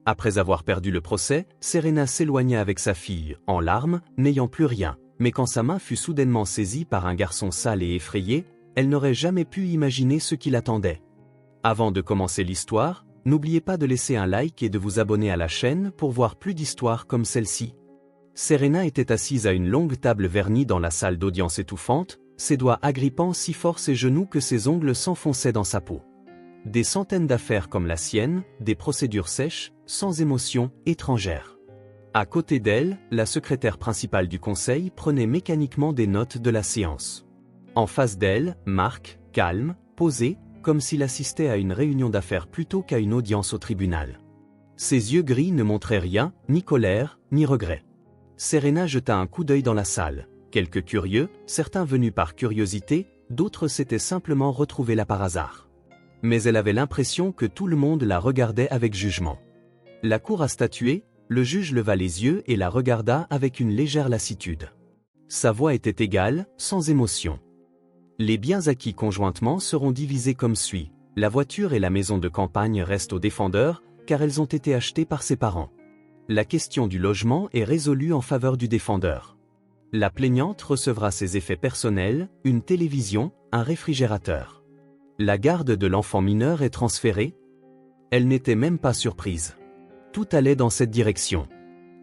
Après avoir perdu le procès, Serena s'éloigna avec sa fille, en larmes, n'ayant plus rien. Mais quand sa main fut soudainement saisie par un garçon sale et effrayé, elle n'aurait jamais pu imaginer ce qui l'attendait. Avant de commencer l'histoire, n'oubliez pas de laisser un like et de vous abonner à la chaîne pour voir plus d'histoires comme celle-ci. Serena était assise à une longue table vernie dans la salle d'audience étouffante, ses doigts agrippant si fort ses genoux que ses ongles s'enfonçaient dans sa peau. Des centaines d'affaires comme la sienne, des procédures sèches, sans émotion, étrangères. À côté d'elle, la secrétaire principale du conseil prenait mécaniquement des notes de la séance. En face d'elle, Marc, calme, posé, comme s'il assistait à une réunion d'affaires plutôt qu'à une audience au tribunal. Ses yeux gris ne montraient rien, ni colère, ni regret. Serena jeta un coup d'œil dans la salle. Quelques curieux, certains venus par curiosité, d'autres s'étaient simplement retrouvés là par hasard. Mais elle avait l'impression que tout le monde la regardait avec jugement. La cour a statué, le juge leva les yeux et la regarda avec une légère lassitude. Sa voix était égale, sans émotion. Les biens acquis conjointement seront divisés comme suit. La voiture et la maison de campagne restent aux défendeurs, car elles ont été achetées par ses parents. La question du logement est résolue en faveur du défendeur. La plaignante recevra ses effets personnels, une télévision, un réfrigérateur. La garde de l'enfant mineur est transférée. Elle n'était même pas surprise. Tout allait dans cette direction.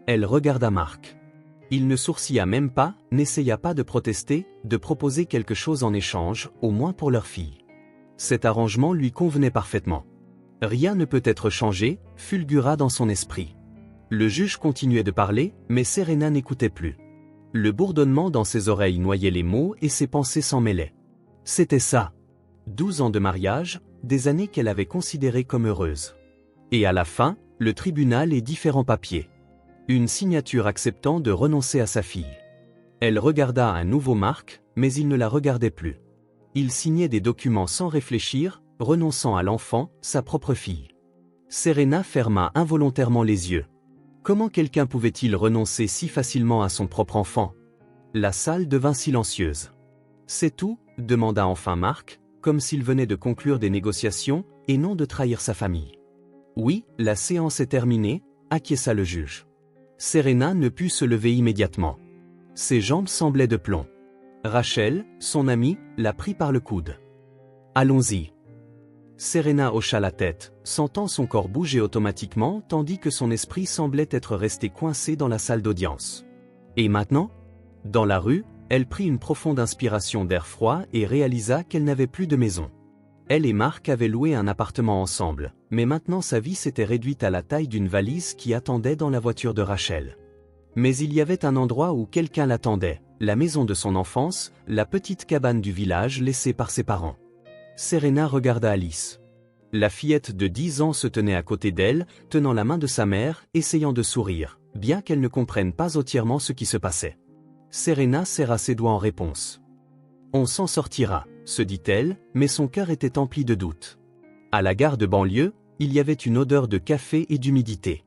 Elle regarda Marc. Il ne sourcilla même pas, n'essaya pas de protester, de proposer quelque chose en échange, au moins pour leur fille. Cet arrangement lui convenait parfaitement. Rien ne peut être changé, fulgura dans son esprit. Le juge continuait de parler, mais Serena n'écoutait plus. Le bourdonnement dans ses oreilles noyait les mots et ses pensées s'en mêlaient. C'était ça. 12 ans de mariage, des années qu'elle avait considérées comme heureuses. Et à la fin, le tribunal et différents papiers. Une signature acceptant de renoncer à sa fille. Elle regarda un nouveau Marc, mais il ne la regardait plus. Il signait des documents sans réfléchir, renonçant à l'enfant, sa propre fille. Serena ferma involontairement les yeux. Comment quelqu'un pouvait-il renoncer si facilement à son propre enfant? La salle devint silencieuse. C'est tout, demanda enfin Marc, comme s'il venait de conclure des négociations, et non de trahir sa famille. Oui, la séance est terminée, acquiesça le juge. Serena ne put se lever immédiatement. Ses jambes semblaient de plomb. Rachel, son amie, la prit par le coude. Allons-y. Serena hocha la tête, sentant son corps bouger automatiquement tandis que son esprit semblait être resté coincé dans la salle d'audience. Et maintenant? Dans la rue, elle prit une profonde inspiration d'air froid et réalisa qu'elle n'avait plus de maison. Elle et Marc avaient loué un appartement ensemble, mais maintenant sa vie s'était réduite à la taille d'une valise qui attendait dans la voiture de Rachel. Mais il y avait un endroit où quelqu'un l'attendait, la maison de son enfance, la petite cabane du village laissée par ses parents. Serena regarda Alice. La fillette de 10 ans se tenait à côté d'elle, tenant la main de sa mère, essayant de sourire, bien qu'elle ne comprenne pas entièrement ce qui se passait. Serena serra ses doigts en réponse. On s'en sortira, se dit-elle, mais son cœur était empli de doutes. À la gare de banlieue, il y avait une odeur de café et d'humidité.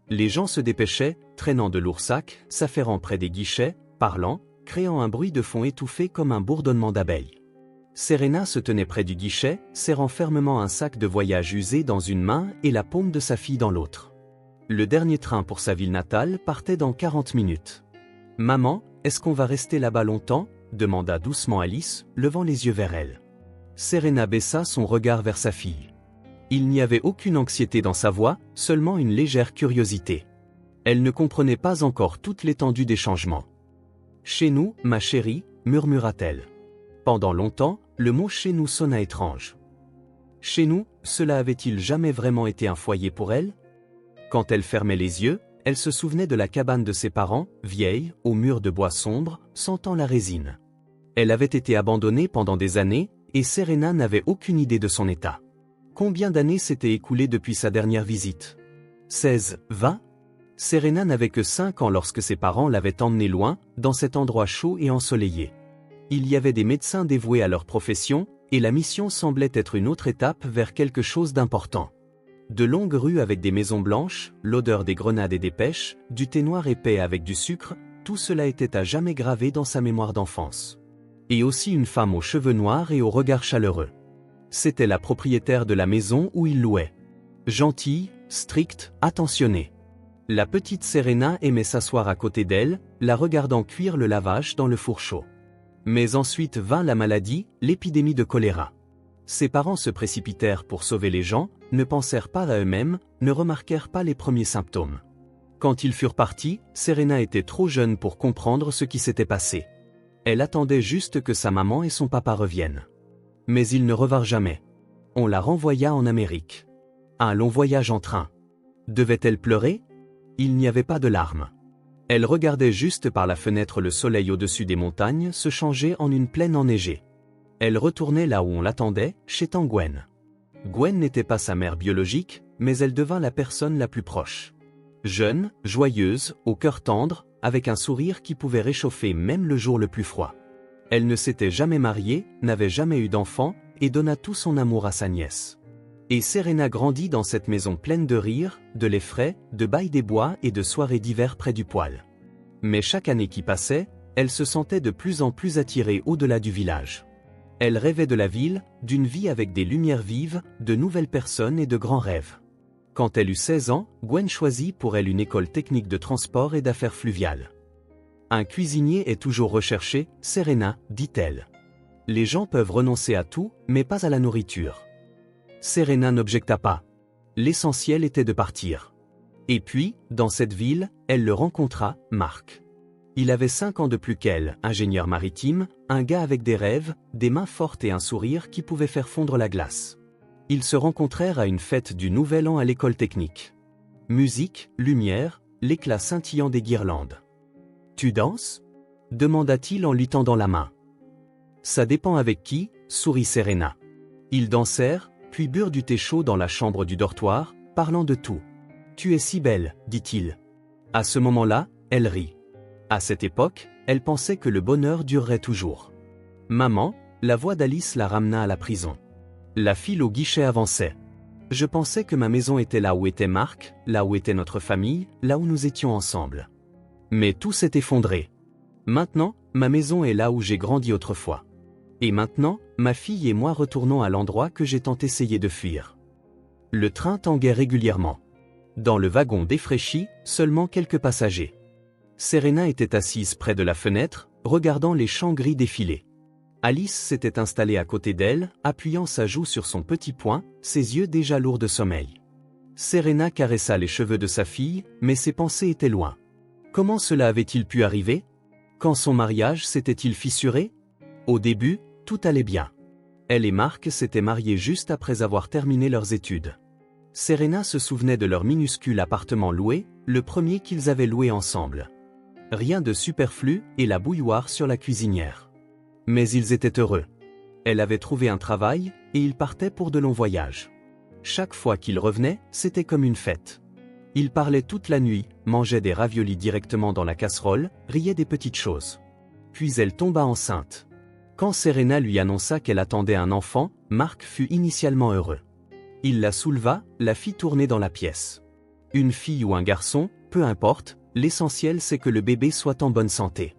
Les gens se dépêchaient, traînant de lourds sacs, s'affairant près des guichets, parlant, créant un bruit de fond étouffé comme un bourdonnement d'abeilles. Serena se tenait près du guichet, serrant fermement un sac de voyage usé dans une main et la paume de sa fille dans l'autre. Le dernier train pour sa ville natale partait dans 40 minutes. « Maman, est-ce qu'on va rester là-bas longtemps ?» demanda doucement Alice, levant les yeux vers elle. Serena baissa son regard vers sa fille. Il n'y avait aucune anxiété dans sa voix, seulement une légère curiosité. Elle ne comprenait pas encore toute l'étendue des changements. « Chez nous, ma chérie » murmura-t-elle. Pendant longtemps, le mot « chez nous » sonna étrange. Chez nous, cela avait-il jamais vraiment été un foyer pour elle? Quand elle fermait les yeux, elle se souvenait de la cabane de ses parents, vieille, aux murs de bois sombre, sentant la résine. Elle avait été abandonnée pendant des années, et Serena n'avait aucune idée de son état. Combien d'années s'étaient écoulées depuis sa dernière visite? 16, 20? Serena n'avait que 5 ans lorsque ses parents l'avaient emmenée loin, dans cet endroit chaud et ensoleillé. Il y avait des médecins dévoués à leur profession, et la mission semblait être une autre étape vers quelque chose d'important. De longues rues avec des maisons blanches, l'odeur des grenades et des pêches, du thé noir épais avec du sucre, tout cela était à jamais gravé dans sa mémoire d'enfance. Et aussi une femme aux cheveux noirs et au regard chaleureux. C'était la propriétaire de la maison où il louait. Gentille, stricte, attentionnée. La petite Serena aimait s'asseoir à côté d'elle, la regardant cuire le lavage dans le four chaud. Mais ensuite vint la maladie, l'épidémie de choléra. Ses parents se précipitèrent pour sauver les gens, ne pensèrent pas à eux-mêmes, ne remarquèrent pas les premiers symptômes. Quand ils furent partis, Serena était trop jeune pour comprendre ce qui s'était passé. Elle attendait juste que sa maman et son papa reviennent. Mais ils ne revinrent jamais. On la renvoya en Amérique. Un long voyage en train. Devait-elle pleurer? Il n'y avait pas de larmes. Elle regardait juste par la fenêtre le soleil au-dessus des montagnes se changer en une plaine enneigée. Elle retournait là où on l'attendait, chez Tante Gwen. Gwen n'était pas sa mère biologique, mais elle devint la personne la plus proche. Jeune, joyeuse, au cœur tendre, avec un sourire qui pouvait réchauffer même le jour le plus froid. Elle ne s'était jamais mariée, n'avait jamais eu d'enfant, et donna tout son amour à sa nièce. Et Serena grandit dans cette maison pleine de rires, de lait frais, de bail des bois et de soirées d'hiver près du poêle. Mais chaque année qui passait, elle se sentait de plus en plus attirée au-delà du village. Elle rêvait de la ville, d'une vie avec des lumières vives, de nouvelles personnes et de grands rêves. Quand elle eut 16 ans, Gwen choisit pour elle une école technique de transport et d'affaires fluviales. Un cuisinier est toujours recherché, Serena, dit-elle. Les gens peuvent renoncer à tout, mais pas à la nourriture. Serena n'objecta pas. L'essentiel était de partir. Et puis, dans cette ville, elle le rencontra, Marc. Il avait 5 ans de plus qu'elle, ingénieur maritime, un gars avec des rêves, des mains fortes et un sourire qui pouvait faire fondre la glace. Ils se rencontrèrent à une fête du Nouvel An à l'école technique. Musique, lumière, l'éclat scintillant des guirlandes. « Tu danses » demanda-t-il en lui tendant la main. « Ça dépend avec qui » sourit Serena. Ils dansèrent, puis burent du thé chaud dans la chambre du dortoir, parlant de tout. « Tu es si belle » dit-il. À ce moment-là, elle rit. À cette époque, elle pensait que le bonheur durerait toujours. « Maman » la voix d'Alice la ramena à la prison. La file au guichet avançait. Je pensais que ma maison était là où était Marc, là où était notre famille, là où nous étions ensemble. Mais tout s'est effondré. Maintenant, ma maison est là où j'ai grandi autrefois. Et maintenant, ma fille et moi retournons à l'endroit que j'ai tant essayé de fuir. Le train tanguait régulièrement. Dans le wagon défraîchi, seulement quelques passagers. Serena était assise près de la fenêtre, regardant les champs gris défiler. Alice s'était installée à côté d'elle, appuyant sa joue sur son petit poing, ses yeux déjà lourds de sommeil. Serena caressa les cheveux de sa fille, mais ses pensées étaient loin. Comment cela avait-il pu arriver? Quand son mariage s'était-il fissuré? Au début, tout allait bien. Elle et Marc s'étaient mariés juste après avoir terminé leurs études. Serena se souvenait de leur minuscule appartement loué, le premier qu'ils avaient loué ensemble. Rien de superflu et la bouilloire sur la cuisinière. Mais ils étaient heureux. Elle avait trouvé un travail, et ils partaient pour de longs voyages. Chaque fois qu'ils revenaient, c'était comme une fête. Ils parlaient toute la nuit, mangeaient des raviolis directement dans la casserole, riaient des petites choses. Puis elle tomba enceinte. Quand Serena lui annonça qu'elle attendait un enfant, Marc fut initialement heureux. Il la souleva, la fit tourner dans la pièce. Une fille ou un garçon, peu importe, l'essentiel c'est que le bébé soit en bonne santé.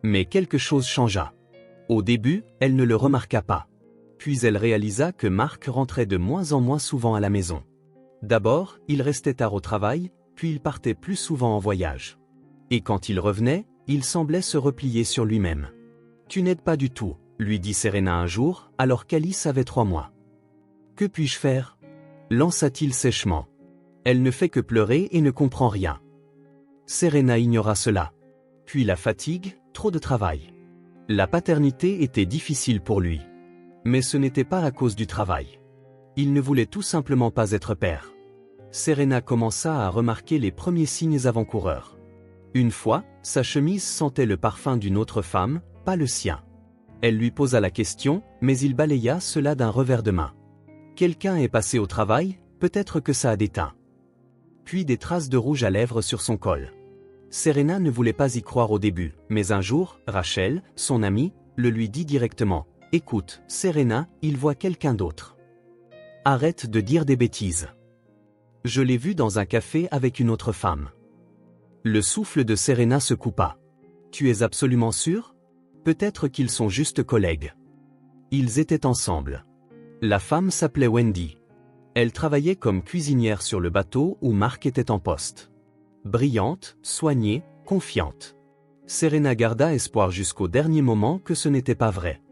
Mais quelque chose changea. Au début, elle ne le remarqua pas. Puis elle réalisa que Marc rentrait de moins en moins souvent à la maison. D'abord, il restait tard au travail, puis il partait plus souvent en voyage. Et quand il revenait, il semblait se replier sur lui-même. « Tu n'aides pas du tout », lui dit Serena un jour, alors qu'Alice avait 3 mois. « Que puis-je faire » lança-t-il sèchement. Elle ne fait que pleurer et ne comprend rien. Serena ignora cela. Puis la fatigue, trop de travail. La paternité était difficile pour lui. Mais ce n'était pas à cause du travail. Il ne voulait tout simplement pas être père. Serena commença à remarquer les premiers signes avant-coureurs. Une fois, sa chemise sentait le parfum d'une autre femme, pas le sien. Elle lui posa la question, mais il balaya cela d'un revers de main. Quelqu'un est passé au travail, peut-être que ça a déteint. Puis des traces de rouge à lèvres sur son col. Serena ne voulait pas y croire au début, mais un jour, Rachel, son amie, le lui dit directement. « Écoute, Serena, il voit quelqu'un d'autre. Arrête de dire des bêtises. Je l'ai vu dans un café avec une autre femme. » Le souffle de Serena se coupa. « Tu es absolument sûr? Peut-être qu'ils sont juste collègues. » Ils étaient ensemble. La femme s'appelait Wendy. Elle travaillait comme cuisinière sur le bateau où Mark était en poste. Brillante, soignée, confiante. Serena garda espoir jusqu'au dernier moment que ce n'était pas vrai.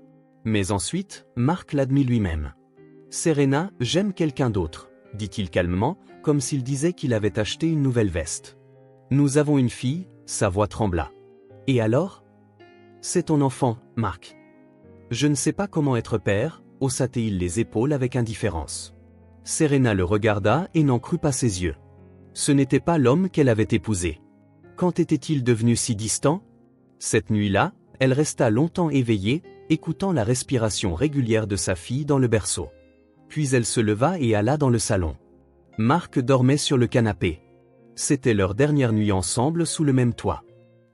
Mais ensuite, Mark l'admit lui-même. « Serena, j'aime quelqu'un d'autre », dit-il calmement, comme s'il disait qu'il avait acheté une nouvelle veste. « Nous avons une fille », sa voix trembla. « Et alors ? » « C'est ton enfant, Mark. »« Je ne sais pas comment être père », haussa-t-il les épaules avec indifférence. Serena le regarda et n'en crut pas ses yeux. Ce n'était pas l'homme qu'elle avait épousé. Quand était-il devenu si distant ? Cette nuit-là, elle resta longtemps éveillée, écoutant la respiration régulière de sa fille dans le berceau. Puis elle se leva et alla dans le salon. Mark dormait sur le canapé. C'était leur dernière nuit ensemble sous le même toit.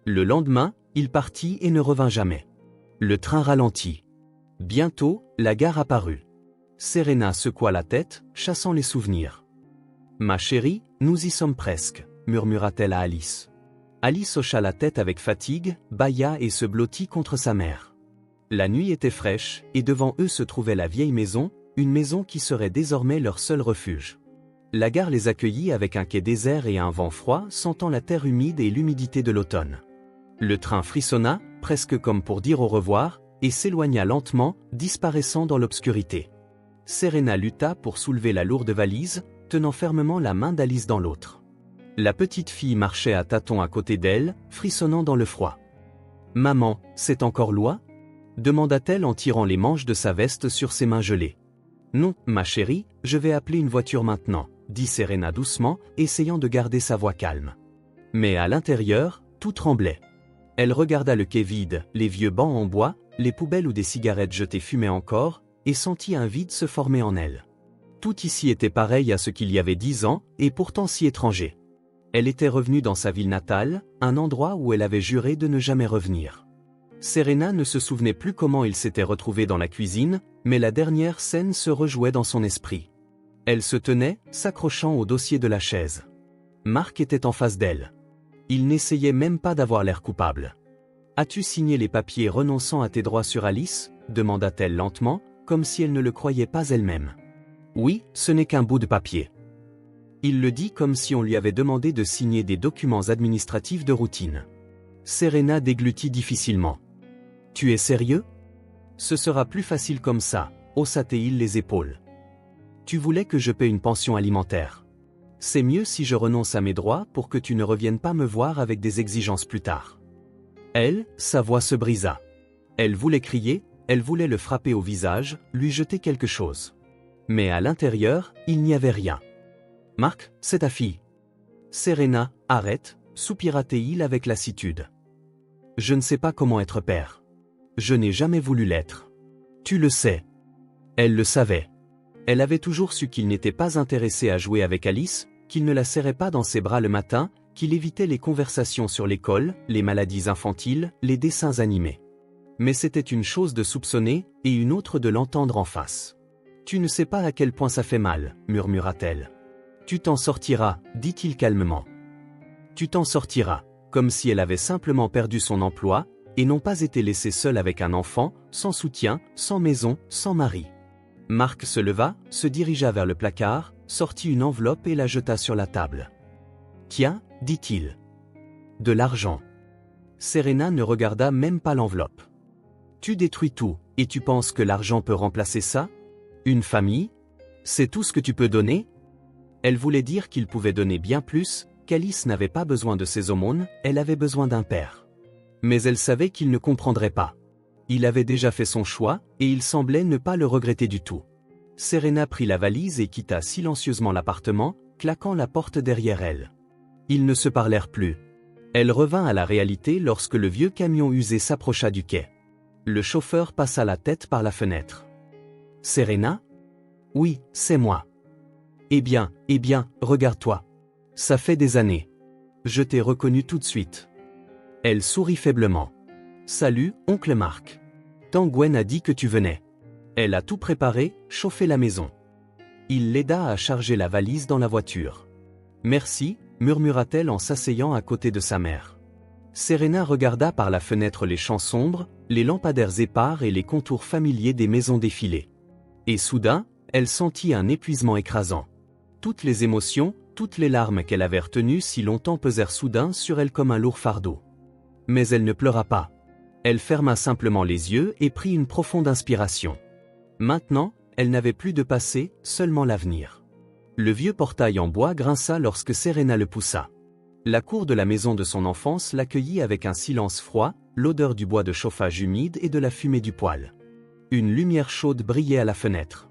Le lendemain, il partit et ne revint jamais. Le train ralentit. Bientôt, la gare apparut. Serena secoua la tête, chassant les souvenirs. « Ma chérie, nous y sommes presque », murmura-t-elle à Alice. Alice hocha la tête avec fatigue, bâilla et se blottit contre sa mère. La nuit était fraîche, et devant eux se trouvait la vieille maison, une maison qui serait désormais leur seul refuge. La gare les accueillit avec un quai désert et un vent froid, sentant la terre humide et l'humidité de l'automne. Le train frissonna, presque comme pour dire au revoir, et s'éloigna lentement, disparaissant dans l'obscurité. Serena lutta pour soulever la lourde valise, tenant fermement la main d'Alice dans l'autre. La petite fille marchait à tâtons à côté d'elle, frissonnant dans le froid. « Maman, c'est encore loin ?» demanda-t-elle en tirant les manches de sa veste sur ses mains gelées. « Non, ma chérie, je vais appeler une voiture maintenant », dit Serena doucement, essayant de garder sa voix calme. Mais à l'intérieur, tout tremblait. Elle regarda le quai vide, les vieux bancs en bois, les poubelles où des cigarettes jetées fumaient encore, et sentit un vide se former en elle. Tout ici était pareil à ce qu'il y avait 10 ans, et pourtant si étranger. Elle était revenue dans sa ville natale, un endroit où elle avait juré de ne jamais revenir. Serena ne se souvenait plus comment il s'était retrouvé dans la cuisine, mais la dernière scène se rejouait dans son esprit. Elle se tenait, s'accrochant au dossier de la chaise. Mark était en face d'elle. Il n'essayait même pas d'avoir l'air coupable. « As-tu signé les papiers renonçant à tes droits sur Alice ?» demanda-t-elle lentement, comme si elle ne le croyait pas elle-même. « Oui, ce n'est qu'un bout de papier. » Il le dit comme si on lui avait demandé de signer des documents administratifs de routine. Serena déglutit difficilement. « Tu es sérieux ? Ce sera plus facile comme ça, haussa-t-il les épaules. Tu voulais que je paie une pension alimentaire. C'est mieux si je renonce à mes droits pour que tu ne reviennes pas me voir avec des exigences plus tard. » Elle, sa voix se brisa. Elle voulait crier, elle voulait le frapper au visage, lui jeter quelque chose. Mais à l'intérieur, il n'y avait rien. « Mark, c'est ta fille. »« Serena, arrête », soupira-t-il avec lassitude. « Je ne sais pas comment être père. Je n'ai jamais voulu l'être. Tu le sais. » Elle le savait. Elle avait toujours su qu'il n'était pas intéressé à jouer avec Alice, qu'il ne la serrait pas dans ses bras le matin, qu'il évitait les conversations sur l'école, les maladies infantiles, les dessins animés. Mais c'était une chose de soupçonner, et une autre de l'entendre en face. « Tu ne sais pas à quel point ça fait mal », murmura-t-elle. « Tu t'en sortiras, dit-il calmement. Tu t'en sortiras, comme si elle avait simplement perdu son emploi, et non pas été laissée seule avec un enfant, sans soutien, sans maison, sans mari. Mark se leva, se dirigea vers le placard, sortit une enveloppe et la jeta sur la table. « Tiens, dit-il. De l'argent. » Serena ne regarda même pas l'enveloppe. « Tu détruis tout, et tu penses que l'argent peut remplacer ça ? Une famille ? C'est tout ce que tu peux donner ? » Elle voulait dire qu'il pouvait donner bien plus, qu'Alice n'avait pas besoin de ses aumônes, elle avait besoin d'un père. Mais elle savait qu'il ne comprendrait pas. Il avait déjà fait son choix, et il semblait ne pas le regretter du tout. Serena prit la valise et quitta silencieusement l'appartement, claquant la porte derrière elle. Ils ne se parlèrent plus. Elle revint à la réalité lorsque le vieux camion usé s'approcha du quai. Le chauffeur passa la tête par la fenêtre. « Serena ? » ?»« Oui, c'est moi. »« Eh bien, regarde-toi. Ça fait des années. Je t'ai reconnu tout de suite. » Elle sourit faiblement. « Salut, oncle Mark. Tant Gwen a dit que tu venais. Elle a tout préparé, chauffé la maison. » Il l'aida à charger la valise dans la voiture. « Merci », murmura-t-elle en s'asseyant à côté de sa mère. Serena regarda par la fenêtre les champs sombres, les lampadaires épars et les contours familiers des maisons défilées. Et soudain, Elle sentit un épuisement écrasant. Toutes les émotions, toutes les larmes qu'elle avait retenues si longtemps pesèrent soudain sur elle comme un lourd fardeau. Mais elle ne pleura pas. Elle ferma simplement les yeux et prit une profonde inspiration. Maintenant, elle n'avait plus de passé, seulement l'avenir. Le vieux portail en bois grinça lorsque Serena le poussa. La cour de la maison de son enfance l'accueillit avec un silence froid, l'odeur du bois de chauffage humide et de la fumée du poêle. Une lumière chaude brillait à la fenêtre.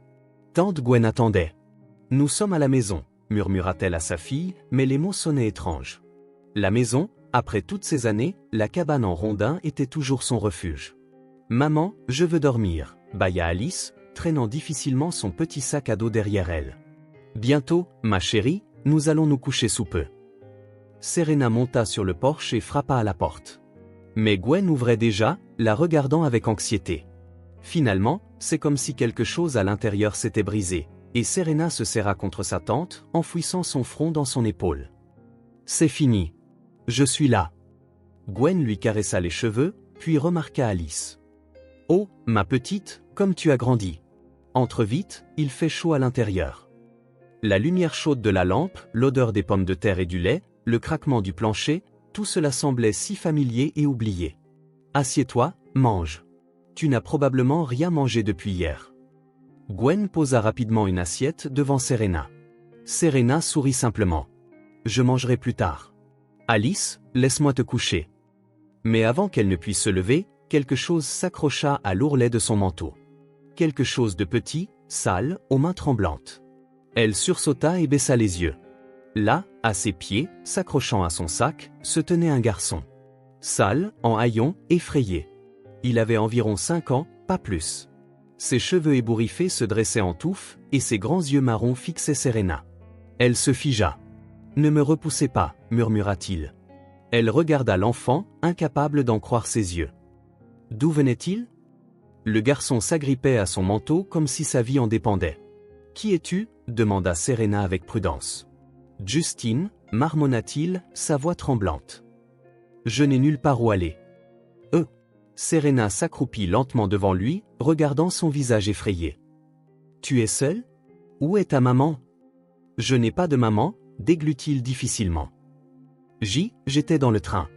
Tante Gwen attendait. « Nous sommes à la maison », murmura-t-elle à sa fille, mais les mots sonnaient étranges. La maison, après toutes ces années, la cabane en rondin était toujours son refuge. « Maman, je veux dormir », bâilla Alice, traînant difficilement son petit sac à dos derrière elle. « Bientôt, ma chérie, nous allons nous coucher sous peu. » Serena monta sur le porche et frappa à la porte. Mais Gwen ouvrait déjà, la regardant avec anxiété. Finalement, c'est comme si quelque chose à l'intérieur s'était brisé, et Serena se serra contre sa tante, enfouissant son front dans son épaule. « C'est fini. Je suis là. » Gwen lui caressa les cheveux, puis remarqua Alice. « Oh, ma petite, comme tu as grandi. Entre vite, il fait chaud à l'intérieur. » La lumière chaude de la lampe, l'odeur des pommes de terre et du lait, le craquement du plancher, tout cela semblait si familier et oublié. « Assieds-toi, mange. Tu n'as probablement rien mangé depuis hier. » Gwen posa rapidement une assiette devant Serena. Serena sourit simplement. « Je mangerai plus tard. »« Alice, laisse-moi te coucher. » Mais avant qu'elle ne puisse se lever, quelque chose s'accrocha à l'ourlet de son manteau. Quelque chose de petit, sale, aux mains tremblantes. Elle sursauta et baissa les yeux. Là, à ses pieds, s'accrochant à son sac, se tenait un garçon. Sale, en haillons, effrayé. Il avait environ 5 ans, pas plus. Ses cheveux ébouriffés se dressaient en touffe, et ses grands yeux marrons fixaient Serena. Elle se figea. « Ne me repoussez pas », murmura-t-il. Elle regarda l'enfant, incapable d'en croire ses yeux. D'où venait-il ? Le garçon s'agrippait à son manteau comme si sa vie en dépendait. « Qui es-tu ? » demanda Serena avec prudence. « Justine », marmonna-t-il, sa voix tremblante. « Je n'ai nulle part où aller. » Serena s'accroupit lentement devant lui, regardant son visage effrayé. « Tu es seule ? Où est ta maman ? » ?»« Je n'ai pas de maman, » déglut-il difficilement. « J'étais dans le train.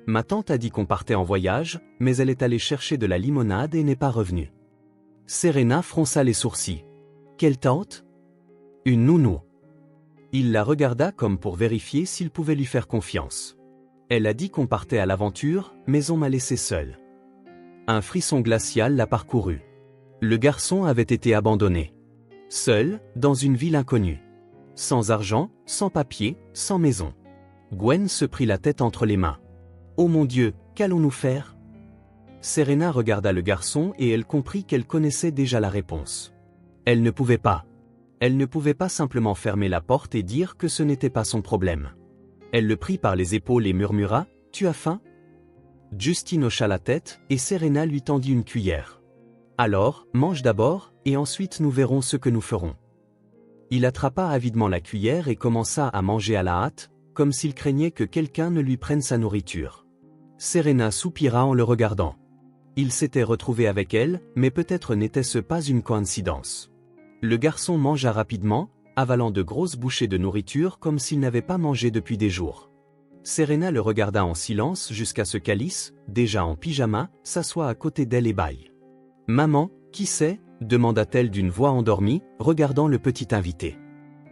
Ma tante a dit qu'on partait en voyage, mais elle est allée chercher de la limonade et n'est pas revenue. » Serena fronça les sourcils. « Quelle tante ? » ?»« Une nounou. » Il la regarda comme pour vérifier s'il pouvait lui faire confiance. « Elle a dit qu'on partait à l'aventure, mais on m'a laissé seule. » Un frisson glacial la parcourut. Le garçon avait été abandonné. Seul, dans une ville inconnue. Sans argent, sans papier, sans maison. Gwen se prit la tête entre les mains. « Oh mon Dieu, qu'allons-nous faire ?» Serena regarda le garçon et elle comprit qu'elle connaissait déjà la réponse. Elle ne pouvait pas. Elle ne pouvait pas simplement fermer la porte et dire que ce n'était pas son problème. Elle le prit par les épaules et murmura « Tu as faim ?» Justine hocha la tête et Serena lui tendit une cuillère. « Alors, mange d'abord, et ensuite nous verrons ce que nous ferons. » Il attrapa avidement la cuillère et commença à manger à la hâte, comme s'il craignait que quelqu'un ne lui prenne sa nourriture. Serena soupira en le regardant. Il s'était retrouvé avec elle, mais peut-être n'était-ce pas une coïncidence. Le garçon mangea rapidement, avalant de grosses bouchées de nourriture comme s'il n'avait pas mangé depuis des jours. Serena le regarda en silence jusqu'à ce qu'Alice, déjà en pyjama, s'assoie à côté d'elle et bâille. « Maman, qui c'est ?» demanda-t-elle d'une voix endormie, regardant le petit invité.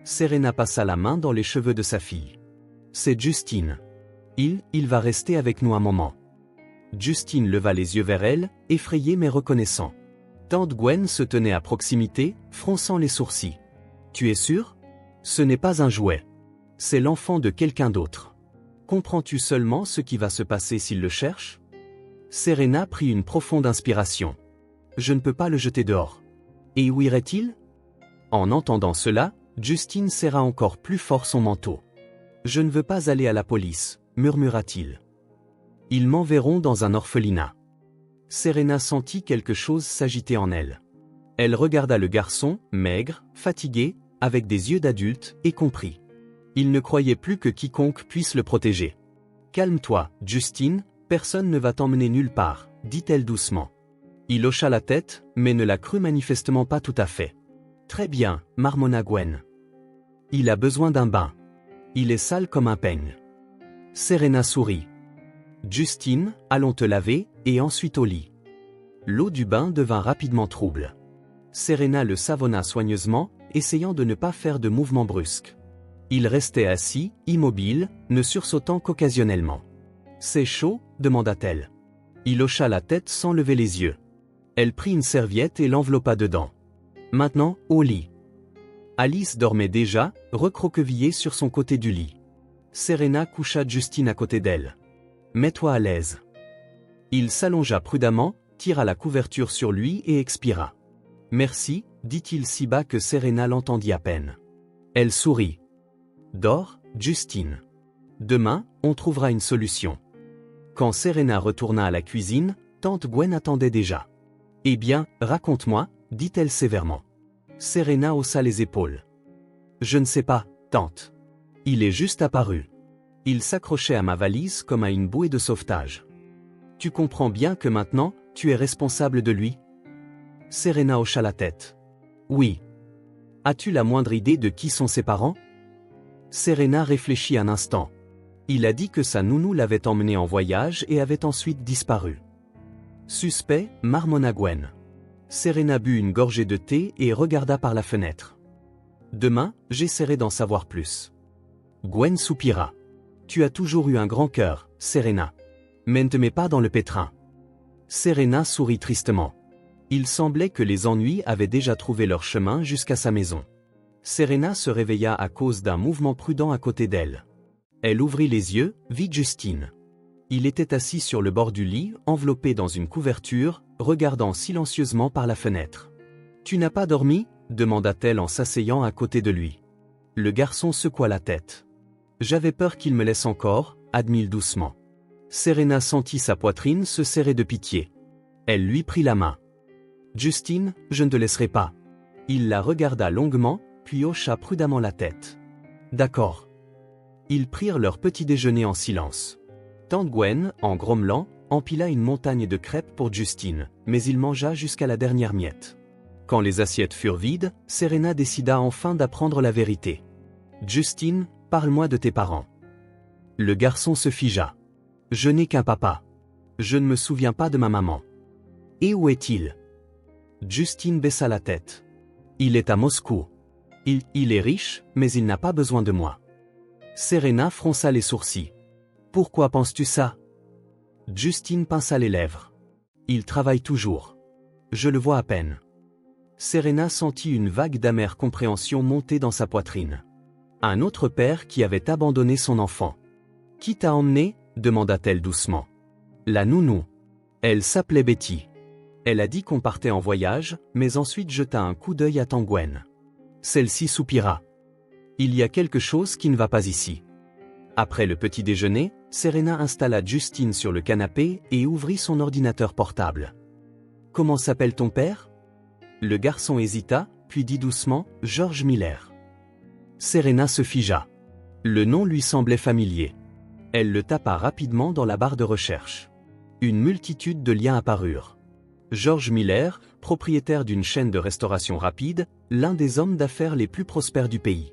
Serena passa la main dans les cheveux de sa fille. « C'est Justine. Il va rester avec nous un moment. » Justine leva les yeux vers elle, effrayée mais reconnaissant. Tante Gwen se tenait à proximité, fronçant les sourcils. « Tu es sûre ? Ce n'est pas un jouet. C'est l'enfant de quelqu'un d'autre. Comprends-tu seulement ce qui va se passer s'il le cherche ?» Serena prit une profonde inspiration. « Je ne peux pas le jeter dehors. Et où irait-il » En entendant cela, Justine serra encore plus fort son manteau. « Je ne veux pas aller à la police, » murmura-t-il. « Ils m'enverront dans un orphelinat. » Serena sentit quelque chose s'agiter en elle. Elle regarda le garçon, maigre, fatigué, avec des yeux d'adulte, et comprit. Il ne croyait plus que quiconque puisse le protéger. « Calme-toi, Justine, personne ne va t'emmener nulle part, » dit-elle doucement. Il hocha la tête, mais ne la crut manifestement pas tout à fait. « Très bien, marmonna Gwen. Il a besoin d'un bain. Il est sale comme un peigne. Serena sourit. Justine, allons te laver, et ensuite au lit. L'eau du bain devint rapidement trouble. Serena le savonna soigneusement, essayant de ne pas faire de mouvements brusques. Il restait assis, immobile, ne sursautant qu'occasionnellement. « C'est chaud ?» demanda-t-elle. Il hocha la tête sans lever les yeux. Elle prit une serviette et l'enveloppa dedans. Maintenant, au lit. Alice dormait déjà, recroquevillée sur son côté du lit. Serena coucha Justine à côté d'elle. « Mets-toi à l'aise. » Il s'allongea prudemment, tira la couverture sur lui et expira. « Merci, » dit-il si bas que Serena l'entendit à peine. Elle sourit. « Dors, Justine. Demain, on trouvera une solution. » Quand Serena retourna à la cuisine, tante Gwen attendait déjà. « Eh bien, raconte-moi, » dit-elle sévèrement. Serena haussa les épaules. « Je ne sais pas, tante. Il est juste apparu. Il s'accrochait à ma valise comme à une bouée de sauvetage. Tu comprends bien que maintenant, tu es responsable de lui ?» Serena hocha la tête. « Oui. As-tu la moindre idée de qui sont ses parents ?» Serena réfléchit un instant. Il a dit que sa nounou l'avait emmené en voyage et avait ensuite disparu. Suspect, marmonna Gwen. Serena but une gorgée de thé et regarda par la fenêtre. Demain, j'essaierai d'en savoir plus. Gwen soupira. Tu as toujours eu un grand cœur, Serena. Mais ne te mets pas dans le pétrin. Serena sourit tristement. Il semblait que les ennuis avaient déjà trouvé leur chemin jusqu'à sa maison. Serena se réveilla à cause d'un mouvement prudent à côté d'elle. Elle ouvrit les yeux, vit Justine. Il était assis sur le bord du lit, enveloppé dans une couverture, regardant silencieusement par la fenêtre. « Tu n'as pas dormi ?» demanda-t-elle en s'asseyant à côté de lui. Le garçon secoua la tête. « J'avais peur qu'il me laisse encore », admit-il doucement. Serena sentit sa poitrine se serrer de pitié. Elle lui prit la main. « Justine, je ne te laisserai pas. » Il la regarda longuement, puis hocha prudemment la tête. « D'accord. » Ils prirent leur petit déjeuner en silence. Tante Gwen, en grommelant, empila une montagne de crêpes pour Justine, mais il mangea jusqu'à la dernière miette. Quand les assiettes furent vides, Serena décida enfin d'apprendre la vérité. « Justine, parle-moi de tes parents. » Le garçon se figea. « Je n'ai qu'un papa. Je ne me souviens pas de ma maman. »« Et où est-il » Justine baissa la tête. « Il est à Moscou. Il est riche, mais il n'a pas besoin de moi. » Serena fronça les sourcils. « Pourquoi penses-tu ça » Justine pinça les lèvres. « Il travaille toujours. Je le vois à peine. » Serena sentit une vague d'amère compréhension monter dans sa poitrine. Un autre père qui avait abandonné son enfant. « Qui t'a emmené » demanda-t-elle doucement. « La nounou. Elle s'appelait Betty. Elle a dit qu'on partait en voyage, mais ensuite jeta un coup d'œil à tante Gwen. Celle-ci soupira. « Il y a quelque chose qui ne va pas ici. » Après le petit déjeuner, Serena installa Justine sur le canapé et ouvrit son ordinateur portable. « Comment s'appelle ton père » Le garçon hésita, puis dit doucement « George Miller ». Serena se figea. Le nom lui semblait familier. Elle le tapa rapidement dans la barre de recherche. Une multitude de liens apparurent. George Miller, propriétaire d'une chaîne de restauration rapide, l'un des hommes d'affaires les plus prospères du pays.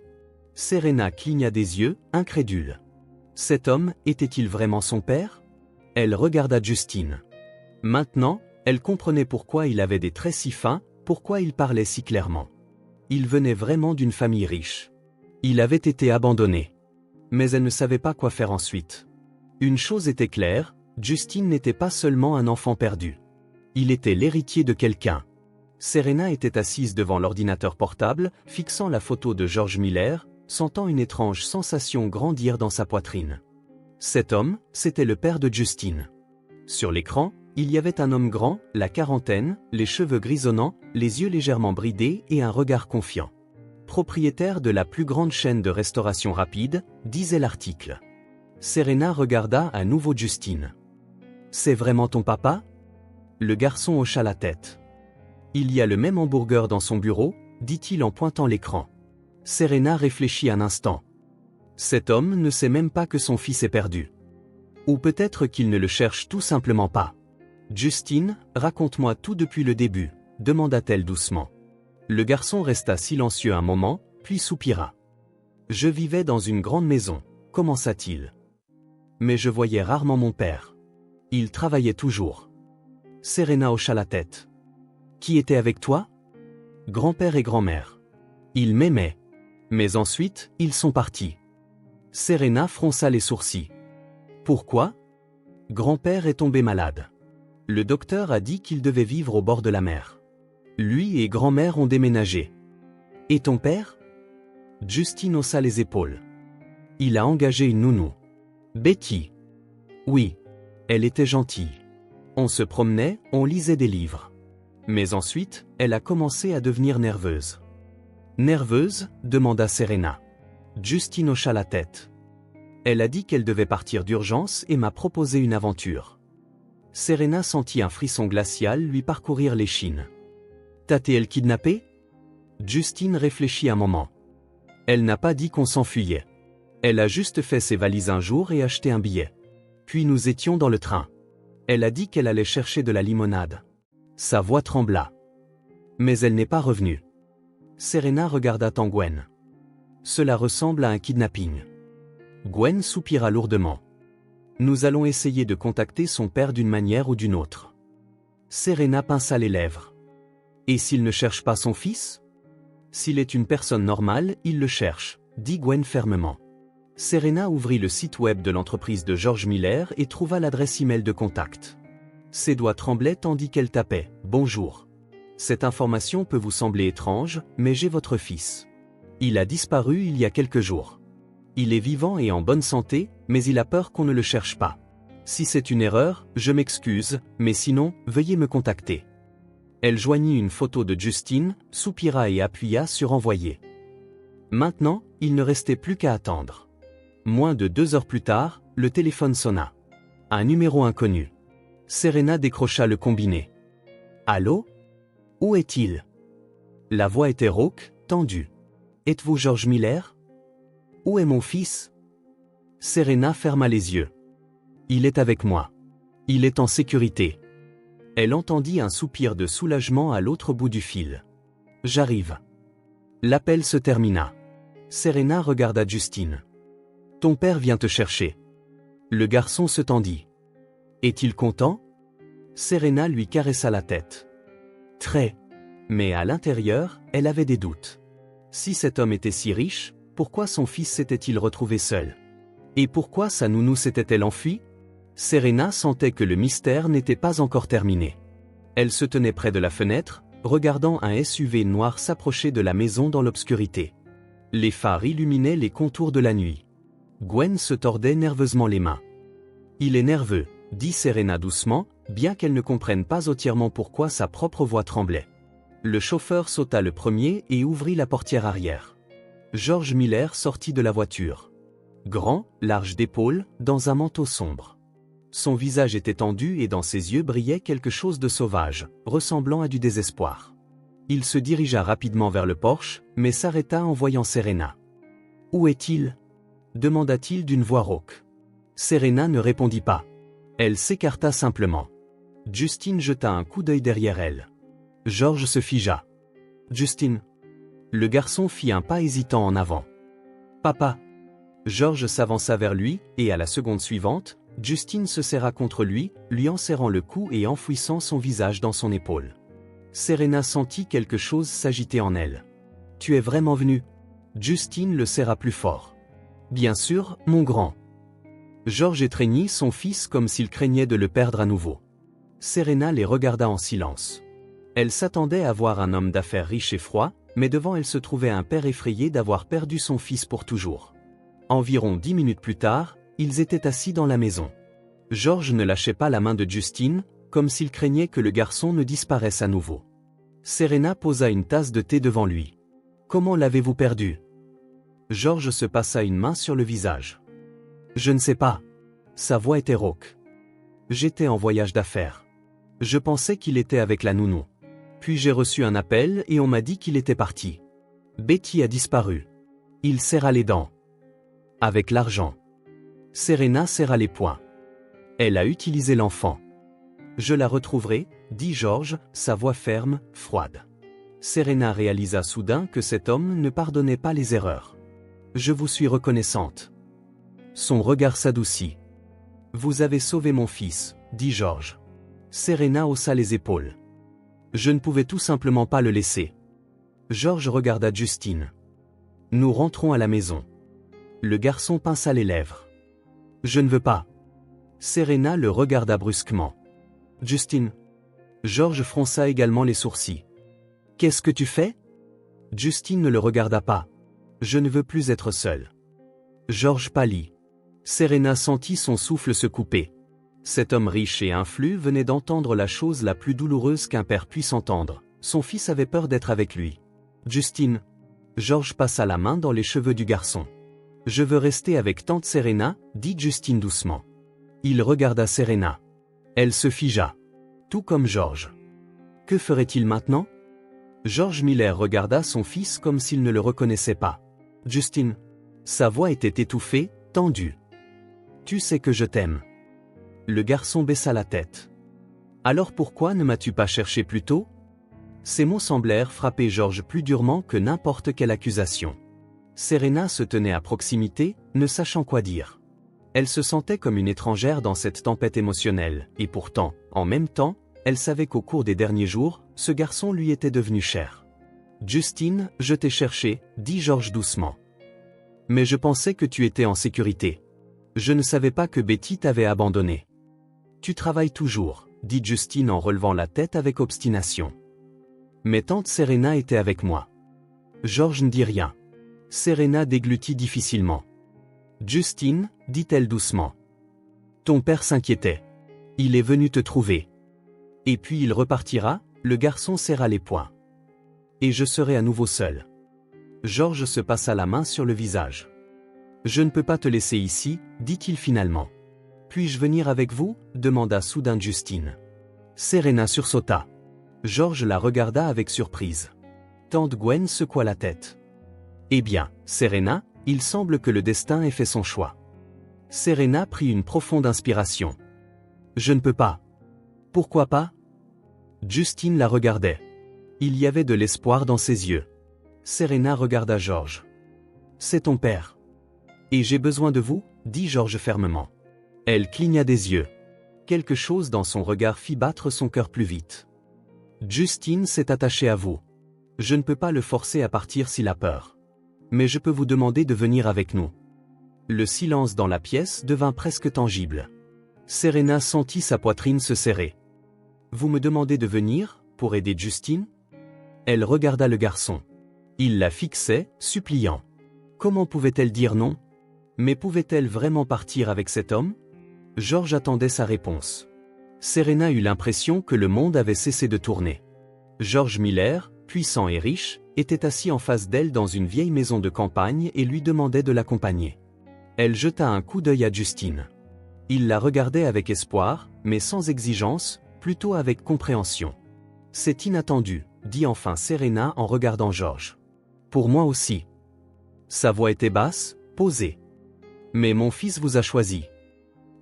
Serena cligna des yeux, incrédule. Cet homme était-il vraiment son père? Elle regarda Justine. Maintenant, elle comprenait pourquoi il avait des traits si fins, pourquoi il parlait si clairement. Il venait vraiment d'une famille riche. Il avait été abandonné. Mais elle ne savait pas quoi faire ensuite. Une chose était claire, Justine n'était pas seulement un enfant perdu. Il était l'héritier de quelqu'un. Serena était assise devant l'ordinateur portable, fixant la photo de George Miller, sentant une étrange sensation grandir dans sa poitrine. Cet homme, c'était le père de Justine. Sur l'écran, il y avait un homme grand, la quarantaine, les cheveux grisonnants, les yeux légèrement bridés et un regard confiant. Propriétaire de la plus grande chaîne de restauration rapide, disait l'article. Serena regarda à nouveau Justine. « C'est vraiment ton papa ?» Le garçon hocha la tête. « Il y a le même hamburger dans son bureau » dit-il en pointant l'écran. Serena réfléchit un instant. Cet homme ne sait même pas que son fils est perdu. Ou peut-être qu'il ne le cherche tout simplement pas. « Justine, raconte-moi tout depuis le début » demanda-t-elle doucement. Le garçon resta silencieux un moment, puis soupira. Je vivais dans une grande maison, commença-t-il. Mais je voyais rarement mon père. Il travaillait toujours. Serena hocha la tête. Qui était avec toi? Grand-père et grand-mère. Ils m'aimaient. Mais ensuite, ils sont partis. Serena fronça les sourcils. Pourquoi? Grand-père est tombé malade. Le docteur a dit qu'il devait vivre au bord de la mer. Lui et grand-mère ont déménagé. Et ton père? Justine haussa les épaules. Il a engagé une nounou. Betty. Oui. Elle était gentille. On se promenait, on lisait des livres. Mais ensuite, elle a commencé à devenir nerveuse. Nerveuse? Demanda Serena. Justine hocha la tête. Elle a dit qu'elle devait partir d'urgence et m'a proposé une aventure. Serena sentit un frisson glacial lui parcourir l'échine. T'a-t-elle kidnappé? Justine réfléchit un moment. Elle n'a pas dit qu'on s'enfuyait. Elle a juste fait ses valises un jour et acheté un billet. Puis nous étions dans le train. Elle a dit qu'elle allait chercher de la limonade. Sa voix trembla. Mais elle n'est pas revenue. Serena regarda Gwen. Cela ressemble à un kidnapping. Gwen soupira lourdement. Nous allons essayer de contacter son père d'une manière ou d'une autre. Serena pinça les lèvres. Et s'il ne cherche pas son fils? S'il est une personne normale, il le cherche, dit Gwen fermement. Serena ouvrit le site web de l'entreprise de George Miller et trouva l'adresse email de contact. Ses doigts tremblaient tandis qu'elle tapait « Bonjour. Cette information peut vous sembler étrange, mais j'ai votre fils. Il a disparu il y a quelques jours. Il est vivant et en bonne santé, mais il a peur qu'on ne le cherche pas. Si c'est une erreur, je m'excuse, mais sinon, veuillez me contacter. » Elle joignit une photo de Justine, soupira et appuya sur Envoyer. Maintenant, il ne restait plus qu'à attendre. Moins de 2 heures plus tard, le téléphone sonna. Un numéro inconnu. Serena décrocha le combiné. Allô? Où est-il? La voix était rauque, tendue. Êtes-vous George Miller? Où est mon fils? Serena ferma les yeux. Il est avec moi. Il est en sécurité. Elle entendit un soupir de soulagement à l'autre bout du fil. J'arrive. L'appel se termina. Serena regarda Justine. Ton père vient te chercher. Le garçon se tendit. Est-il content? Serena lui caressa la tête. Très. Mais à l'intérieur, elle avait des doutes. Si cet homme était si riche, pourquoi son fils s'était-il retrouvé seul? Et pourquoi sa nounou s'était-elle enfuie? Serena sentait que le mystère n'était pas encore terminé. Elle se tenait près de la fenêtre, regardant un SUV noir s'approcher de la maison dans l'obscurité. Les phares illuminaient les contours de la nuit. Gwen se tordait nerveusement les mains. Il est nerveux, dit Serena doucement, bien qu'elle ne comprenne pas entièrement pourquoi sa propre voix tremblait. Le chauffeur sauta le premier et ouvrit la portière arrière. George Miller sortit de la voiture. Grand, large d'épaules, dans un manteau sombre. Son visage était tendu et dans ses yeux brillait quelque chose de sauvage, ressemblant à du désespoir. Il se dirigea rapidement vers le porche, mais s'arrêta en voyant Serena. « Où est-il » demanda-t-il d'une voix rauque. Serena ne répondit pas. Elle s'écarta simplement. Justine jeta un coup d'œil derrière elle. George se figea. « Justine » Le garçon fit un pas hésitant en avant. « Papa » George s'avança vers lui, et à la seconde suivante, Justine se serra contre lui, lui enserrant le cou et enfouissant son visage dans son épaule. Serena sentit quelque chose s'agiter en elle. « Tu es vraiment venu » Justine le serra plus fort. « Bien sûr, mon grand. » George étreignit son fils comme s'il craignait de le perdre à nouveau. Serena les regarda en silence. Elle s'attendait à voir un homme d'affaires riche et froid, mais devant elle se trouvait un père effrayé d'avoir perdu son fils pour toujours. Environ 10 minutes plus tard, ils étaient assis dans la maison. George ne lâchait pas la main de Justine, comme s'il craignait que le garçon ne disparaisse à nouveau. Serena posa une tasse de thé devant lui. « Comment l'avez-vous perdu » George se passa une main sur le visage. « Je ne sais pas. » Sa voix était rauque. « J'étais en voyage d'affaires. Je pensais qu'il était avec la nounou. Puis j'ai reçu un appel et on m'a dit qu'il était parti. Betty a disparu. » Il serra les dents. « Avec l'argent. » Serena serra les poings. Elle a utilisé l'enfant. « Je la retrouverai, » dit George, sa voix ferme, froide. Serena réalisa soudain que cet homme ne pardonnait pas les erreurs. Je vous suis reconnaissante. Son regard s'adoucit. Vous avez sauvé mon fils, dit George. Serena haussa les épaules. Je ne pouvais tout simplement pas le laisser. George regarda Justine. Nous rentrons à la maison. Le garçon pinça les lèvres. Je ne veux pas. Serena le regarda brusquement. Justine. George fronça également les sourcils. Qu'est-ce que tu fais? Justine ne le regarda pas. Je ne veux plus être seule. George pâlit. Serena sentit son souffle se couper. Cet homme riche et influent venait d'entendre la chose la plus douloureuse qu'un père puisse entendre. Son fils avait peur d'être avec lui. Justine. George passa la main dans les cheveux du garçon. Je veux rester avec tante Serena, dit Justine doucement. Il regarda Serena. Elle se figea. Tout comme George. Que ferait-il maintenant? George Miller regarda son fils comme s'il ne le reconnaissait pas. Justine. Sa voix était étouffée, tendue. Tu sais que je t'aime. Le garçon baissa la tête. Alors pourquoi ne m'as-tu pas cherché plus tôt? Ces mots semblèrent frapper George plus durement que n'importe quelle accusation. Serena se tenait à proximité, ne sachant quoi dire. Elle se sentait comme une étrangère dans cette tempête émotionnelle, et pourtant, en même temps, elle savait qu'au cours des derniers jours, ce garçon lui était devenu cher. Justine, je t'ai cherché, dit George doucement. Mais je pensais que tu étais en sécurité. Je ne savais pas que Betty t'avait abandonné. Tu travailles toujours, dit Justine en relevant la tête avec obstination. Mais tante Serena était avec moi. George ne dit rien. Serena déglutit difficilement. Justine, dit-elle doucement. Ton père s'inquiétait. Il est venu te trouver. Et puis il repartira, le garçon serra les poings. Et je serai à nouveau seul. George se passa la main sur le visage. Je ne peux pas te laisser ici, dit-il finalement. Puis-je venir avec vous? Demanda soudain Justine. Serena sursauta. George la regarda avec surprise. Tante Gwen secoua la tête. Eh bien, Serena, il semble que le destin ait fait son choix. Serena prit une profonde inspiration. Je ne peux pas. Pourquoi pas? Justine la regardait. Il y avait de l'espoir dans ses yeux. Serena regarda George. C'est ton père. Et j'ai besoin de vous, dit George fermement. Elle cligna des yeux. Quelque chose dans son regard fit battre son cœur plus vite. Justine s'est attachée à vous. Je ne peux pas le forcer à partir s'il a peur. Mais je peux vous demander de venir avec nous. Le silence dans la pièce devint presque tangible. Serena sentit sa poitrine se serrer. Vous me demandez de venir, pour aider Justine? Elle regarda le garçon. Il la fixait, suppliant. Comment pouvait-elle dire non? Mais pouvait-elle vraiment partir avec cet homme? George attendait sa réponse. Serena eut l'impression que le monde avait cessé de tourner. George Miller, puissant et riche, était assis en face d'elle dans une vieille maison de campagne et lui demandait de l'accompagner. Elle jeta un coup d'œil à Justine. Il la regardait avec espoir, mais sans exigence, plutôt avec compréhension. C'est inattendu, dit enfin Serena en regardant George. Pour moi aussi. Sa voix était basse, posée. Mais mon fils vous a choisi.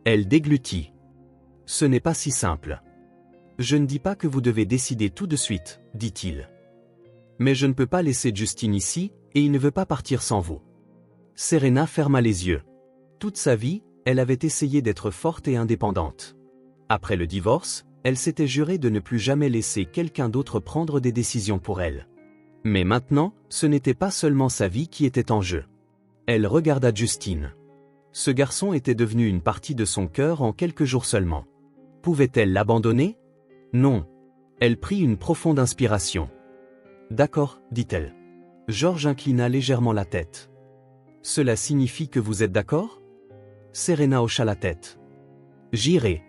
Elle déglutit. Ce n'est pas si simple. Je ne dis pas que vous devez décider tout de suite, dit-il. Mais je ne peux pas laisser Justine ici, et il ne veut pas partir sans vous. Serena ferma les yeux. Toute sa vie, elle avait essayé d'être forte et indépendante. Après le divorce, elle s'était jurée de ne plus jamais laisser quelqu'un d'autre prendre des décisions pour elle. Mais maintenant, ce n'était pas seulement sa vie qui était en jeu. Elle regarda Justine. Ce garçon était devenu une partie de son cœur en quelques jours seulement. Pouvait-elle l'abandonner? Non. Elle prit une profonde inspiration. D'accord, dit-elle. George inclina légèrement la tête. Cela signifie que vous êtes d'accord? Serena hocha la tête. J'irai.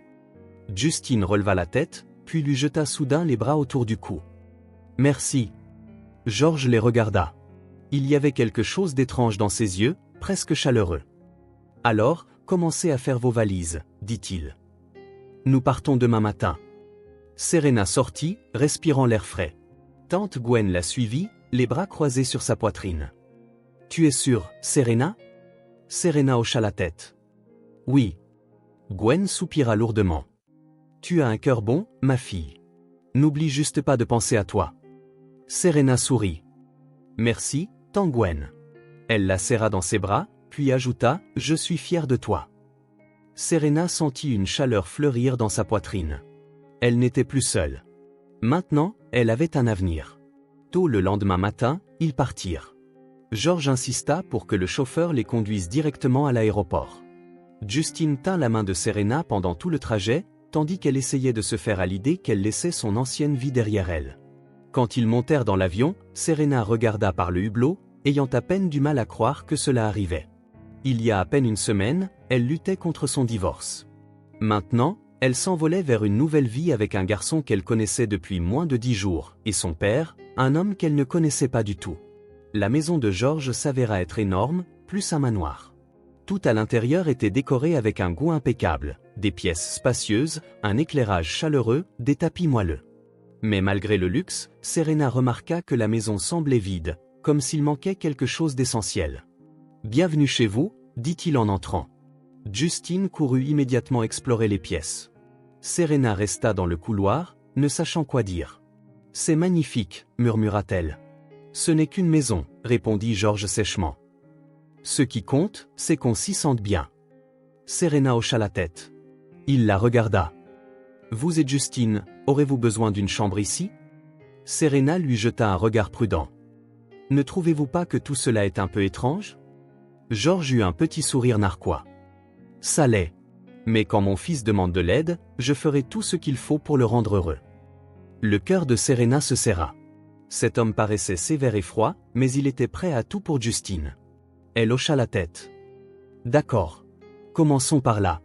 Justine releva la tête, puis lui jeta soudain les bras autour du cou. Merci. George les regarda. Il y avait quelque chose d'étrange dans ses yeux, presque chaleureux. Alors, commencez à faire vos valises, dit-il. Nous partons demain matin. Serena sortit, respirant l'air frais. Tante Gwen la suivit, les bras croisés sur sa poitrine. Tu es sûre, Serena? Serena hocha la tête. Oui. Gwen soupira lourdement. Tu as un cœur bon, ma fille. N'oublie juste pas de penser à toi. Serena sourit. Merci, Tangwen. Elle la serra dans ses bras, puis ajouta, je suis fière de toi. Serena sentit une chaleur fleurir dans sa poitrine. Elle n'était plus seule. Maintenant, elle avait un avenir. Tôt le lendemain matin, ils partirent. George insista pour que le chauffeur les conduise directement à l'aéroport. Justine tint la main de Serena pendant tout le trajet, tandis qu'elle essayait de se faire à l'idée qu'elle laissait son ancienne vie derrière elle. Quand ils montèrent dans l'avion, Serena regarda par le hublot, ayant à peine du mal à croire que cela arrivait. Il y a à peine une semaine, elle luttait contre son divorce. Maintenant, elle s'envolait vers une nouvelle vie avec un garçon qu'elle connaissait depuis moins de 10 jours, et son père, un homme qu'elle ne connaissait pas du tout. La maison de George s'avéra être énorme, plus un manoir. Tout à l'intérieur était décoré avec un goût impeccable, des pièces spacieuses, un éclairage chaleureux, des tapis moelleux. Mais malgré le luxe, Serena remarqua que la maison semblait vide, comme s'il manquait quelque chose d'essentiel. « Bienvenue chez vous », dit-il en entrant. Justine courut immédiatement explorer les pièces. Serena resta dans le couloir, ne sachant quoi dire. « C'est magnifique », murmura-t-elle. « Ce n'est qu'une maison », répondit George sèchement. « Ce qui compte, c'est qu'on s'y sente bien. » Serena hocha la tête. Il la regarda. « Vous et Justine, aurez-vous besoin d'une chambre ici ?» Serena lui jeta un regard prudent. « Ne trouvez-vous pas que tout cela est un peu étrange ?» George eut un petit sourire narquois. « Ça l'est. Mais quand mon fils demande de l'aide, je ferai tout ce qu'il faut pour le rendre heureux. » Le cœur de Serena se serra. Cet homme paraissait sévère et froid, mais il était prêt à tout pour Justine. Elle hocha la tête. « D'accord. Commençons par là. »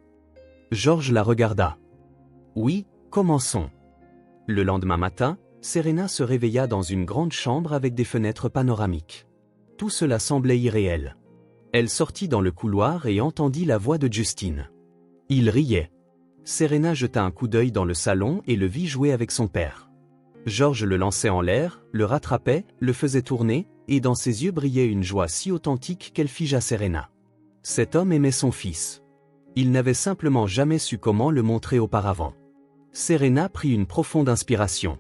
George la regarda. « Oui, commençons. » Le lendemain matin, Serena se réveilla dans une grande chambre avec des fenêtres panoramiques. Tout cela semblait irréel. Elle sortit dans le couloir et entendit la voix de Justine. Il riait. Serena jeta un coup d'œil dans le salon et le vit jouer avec son père. George le lançait en l'air, le rattrapait, le faisait tourner, et dans ses yeux brillait une joie si authentique qu'elle figea Serena. Cet homme aimait son fils. Il n'avait simplement jamais su comment le montrer auparavant. Serena prit une profonde inspiration.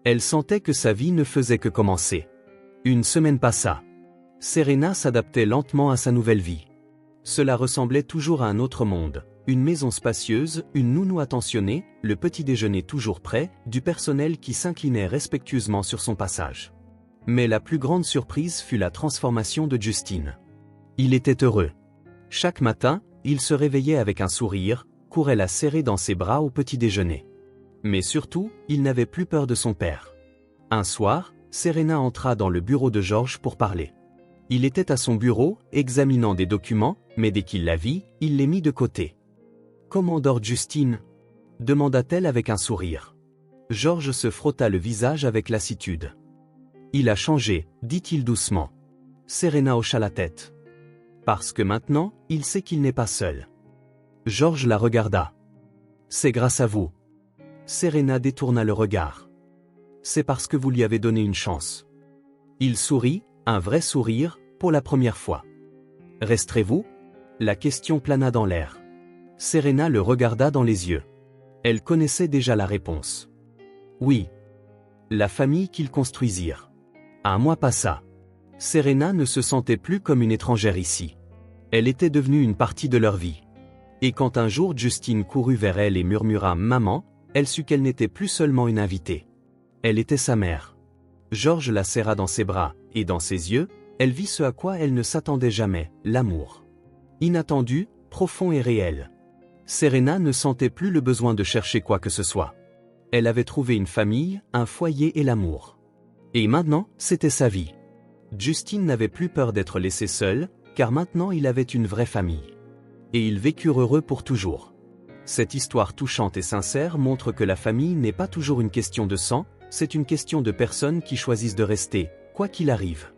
Elle sentait que sa vie ne faisait que commencer. Une semaine passa. Serena s'adaptait lentement à sa nouvelle vie. Cela ressemblait toujours à un autre monde. Une maison spacieuse, une nounou attentionnée, le petit déjeuner toujours prêt, du personnel qui s'inclinait respectueusement sur son passage. Mais la plus grande surprise fut la transformation de Justine. Il était heureux. Chaque matin, il se réveillait avec un sourire, courait la serrer dans ses bras au petit déjeuner. Mais surtout, il n'avait plus peur de son père. Un soir, Serena entra dans le bureau de George pour parler. Il était à son bureau, examinant des documents, mais dès qu'il la vit, il les mit de côté. « Comment dort Justine ?» demanda-t-elle avec un sourire. George se frotta le visage avec lassitude. « Il a changé », dit-il doucement. Serena hocha la tête. « Parce que maintenant, il sait qu'il n'est pas seul. » George la regarda. « C'est grâce à vous. » Serena détourna le regard. « C'est parce que vous lui avez donné une chance. » Il sourit, un vrai sourire, pour la première fois. « Resterez-vous » La question plana dans l'air. Serena le regarda dans les yeux. Elle connaissait déjà la réponse. « Oui. » La famille qu'ils construisirent. Un mois passa. Serena ne se sentait plus comme une étrangère ici. Elle était devenue une partie de leur vie. Et quand un jour Justine courut vers elle et murmura « Maman », elle sut qu'elle n'était plus seulement une invitée. Elle était sa mère. George la serra dans ses bras, et dans ses yeux, elle vit ce à quoi elle ne s'attendait jamais, l'amour. Inattendu, profond et réel. Serena ne sentait plus le besoin de chercher quoi que ce soit. Elle avait trouvé une famille, un foyer et l'amour. Et maintenant, c'était sa vie. Justine n'avait plus peur d'être laissée seule, car maintenant il avait une vraie famille. Et ils vécurent heureux pour toujours. Cette histoire touchante et sincère montre que la famille n'est pas toujours une question de sang, c'est une question de personnes qui choisissent de rester, quoi qu'il arrive.